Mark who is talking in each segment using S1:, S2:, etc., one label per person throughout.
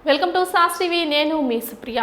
S1: Welcome to sauce TV. నేను మీ సుప్రియ.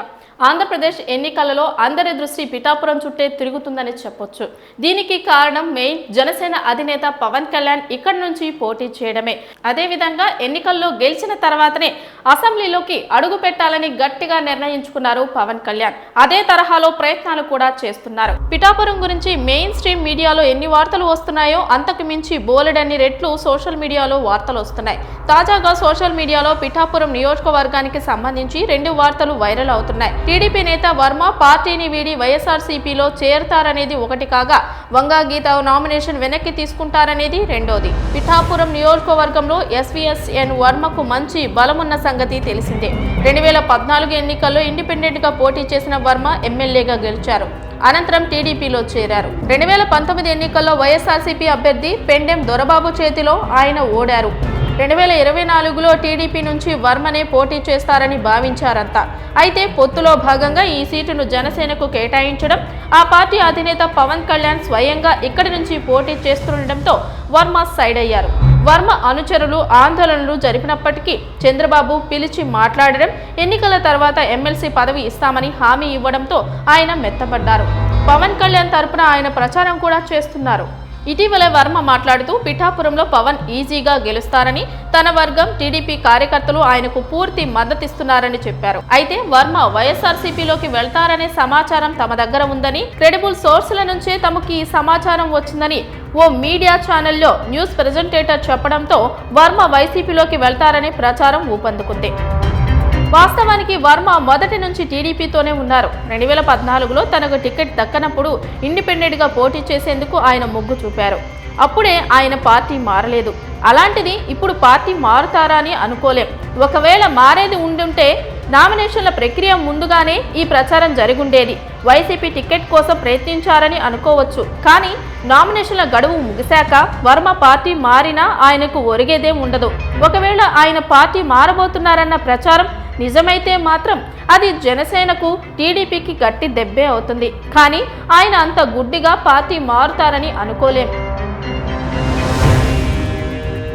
S1: ఆంధ్రప్రదేశ్ ఎన్నికలలో అందరి దృష్టి పిఠాపురం చుట్టే తిరుగుతుందని చెప్పొచ్చు. దీనికి కారణం మెయిన్ జనసేన అధినేత పవన్ కళ్యాణ్ ఇక్కడి నుంచి పోటీ చేయడమే. అదేవిధంగా ఎన్నికల్లో గెలిచిన తర్వాతనే అసెంబ్లీలోకి అడుగు పెట్టాలని గట్టిగా నిర్ణయించుకున్నారు పవన్ కళ్యాణ్. అదే తరహాలో ప్రయత్నాలు కూడా చేస్తున్నారు. పిఠాపురం గురించి మెయిన్ స్ట్రీమ్ మీడియాలో ఎన్ని వార్తలు వస్తున్నాయో అంతకు మించి బోలెడన్ని రెట్లు సోషల్ మీడియాలో వార్తలు వస్తున్నాయి. తాజాగా సోషల్ మీడియాలో పిఠాపురం నియోజకవర్గానికి సంబంధించి 2 వార్తలు వైరల్ అవుతున్నాయి. టీడీపీ నేత వర్మ పార్టీని వీడి వైఎస్ఆర్సీపీలో చేరతారనేది ఒకటి కాగా, వంగా గీత నామినేషన్ వెనక్కి తీసుకుంటారనేది రెండోది. పిఠాపురం నియోజకవర్గంలో ఎస్వీఎస్ఎన్ వర్మకు మంచి బలమున్న సంగతి తెలిసిందే. 2014 ఎన్నికల్లో ఇండిపెండెంట్ గా పోటీ చేసిన వర్మ ఎమ్మెల్యేగా గెలిచారు. అనంతరం టీడీపీలో చేరారు. 2019 ఎన్నికల్లో వైఎస్ఆర్సీపీ అభ్యర్థి పెండెం దొరబాబు చేతిలో ఆయన ఓడారు. 2024లో టీడీపీ నుంచి వర్మనే పోటీ చేస్తారని భావించారంతా. అయితే పొత్తులో భాగంగా ఈ సీటును జనసేనకు కేటాయించడం, ఆ పార్టీ అధినేత పవన్ కళ్యాణ్ స్వయంగా ఇక్కడి నుంచి పోటీ చేస్తుండటంతో వర్మ సైడ్ అయ్యారు. వర్మ అనుచరులు ఆందోళనలు జరిపినప్పటికీ చంద్రబాబు పిలిచి మాట్లాడడం, ఎన్నికల తర్వాత ఎమ్మెల్సీ పదవి ఇస్తామని హామీ ఇవ్వడంతో ఆయన మెత్తబడ్డారు. పవన్ కళ్యాణ్ తరపున ఆయన ప్రచారం కూడా చేస్తున్నారు. ఇటీవల వర్మ మాట్లాడుతూ పిఠాపురంలో పవన్ ఈజీగా గెలుస్తారని, తన వర్గం టీడీపీ కార్యకర్తలు ఆయనకు పూర్తి మద్దతిస్తున్నారని చెప్పారు. అయితే వర్మ వైఎస్ఆర్సీపీలోకి వెళ్తారనే సమాచారం తమ దగ్గర ఉందని, క్రెడిబుల్ సోర్సుల నుంచే తమకు ఈ సమాచారం వచ్చిందని ఓ మీడియా ఛానల్లో న్యూస్ ప్రెజెంటేటర్ చెప్పడంతో వర్మ వైసీపీలోకి వెళ్తారనే ప్రచారం ఊపందుకుంది. వాస్తవానికి వర్మ మొదటి నుంచి టీడీపీతోనే ఉన్నారు. 2014లో తనకు టికెట్ దక్కనప్పుడు ఇండిపెండెంట్గా పోటీ చేసేందుకు ఆయన మొగ్గు చూపారు. అప్పుడే ఆయన పార్టీ మారలేదు. అలాంటిది ఇప్పుడు పార్టీ మారుతారా అని అనుకోలేం. ఒకవేళ మారేది ఉండుంటే నామినేషన్ల ప్రక్రియ ముందుగానే ఈ ప్రచారం జరిగుండేది. వైసీపీ టికెట్ కోసం ప్రయత్నించారని అనుకోవచ్చు. కానీ నామినేషన్ల గడువు ముగిశాక వర్మ పార్టీ మారినా ఆయనకు ఒరిగేదేం ఉండదు. ఒకవేళ ఆయన పార్టీ మారబోతున్నారన్న ప్రచారం నిజమైతే మాత్రం అది జనసేనకు, టీడీపీకి గట్టి దెబ్బే అవుతుంది. కానీ ఆయన అంత గుడ్డిగా పార్టీ మారుతారని అనుకోలేం.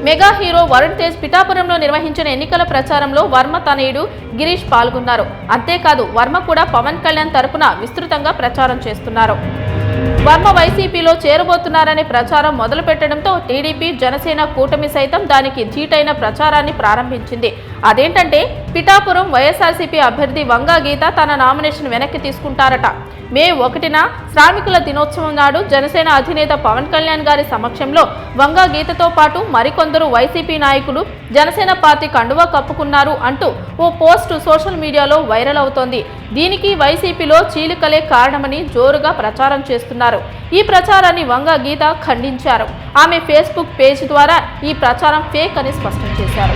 S1: మెగా హీరో వరుణ్ తేజ్ పిఠాపురంలో నిర్వహించిన ఎన్నికల ప్రచారంలో వర్మ తనయుడు గిరీష్ పాల్గొన్నారు. అంతేకాదు వర్మ కూడా పవన్ కళ్యాణ్ తరపున విస్తృతంగా ప్రచారం చేస్తున్నారు. వర్మ వైసీపీలో చేరబోతున్నారనే ప్రచారం మొదలు పెట్టడంతో టీడీపీ, జనసేన కూటమి సైతం దానికి ధీటైన ప్రచారాన్ని ప్రారంభించింది. అదేంటంటే పిఠాపురం వైఎస్ఆర్సీపీ అభ్యర్థి వంగా గీత తన నామినేషన్ వెనక్కి తీసుకుంటారట. మే 1న శ్రామికుల దినోత్సవం నాడు జనసేన అధినేత పవన్ కళ్యాణ్ గారి సమక్షంలో వంగా గీతతో పాటు మరికొందరు వైసీపీ నాయకులు జనసేన పార్టీ కండువా కప్పుకున్నారు అంటూ ఓ పోస్టు సోషల్ మీడియాలో వైరల్ అవుతోంది. దీనికి వైసీపీలో చీలికలే కారణమని జోరుగా ప్రచారం చేస్తున్నారు. ఈ ప్రచారాన్ని వంగా గీత ఖండించారు. ఆమె ఫేస్బుక్ పేజ్ ద్వారా ఈ ప్రచారం ఫేక్ అని స్పష్టం చేశారు.